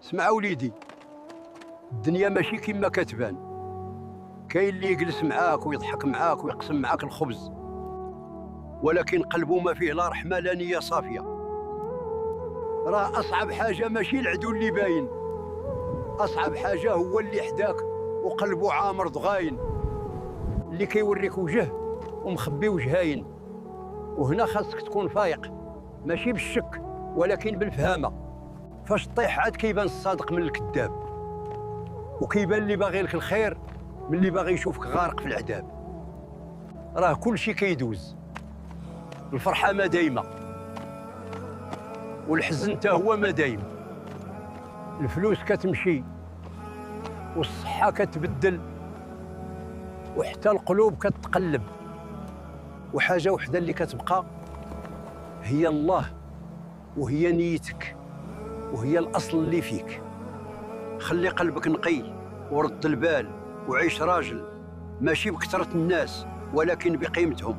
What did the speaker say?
اسمع وليدي، الدنيا ماشي كما كتبان. كاين اللي يجلس معاك ويضحك معاك ويقسم معاك الخبز، ولكن قلبه ما فيه لا رحمه لا نيه صافيه. راه اصعب حاجه ماشي العدو اللي باين، اصعب حاجه هو اللي حداك وقلبه عامر ضغاين، اللي كيوريك وجه ومخبي وجهاين. وهنا خاصك تكون فايق، ماشي بالشك ولكن بالفهامه. فاش طيح عاد كيبان الصادق من الكذاب، وكيبان اللي باغي لك الخير من اللي باغي يشوفك غارق في العذاب. راه كل شيء كيدوز، الفرحه ما دايمه والحزن حتى هو ما دايم. الفلوس كتمشي والصحه كتبدل وحتى القلوب كتقلب، وحاجه وحده اللي كتبقى هي الله، وهي نيتك، وهي الاصل اللي فيك. خلي قلبك نقي ورد البال وعيش راجل، ماشي بكثرة الناس ولكن بقيمتهم.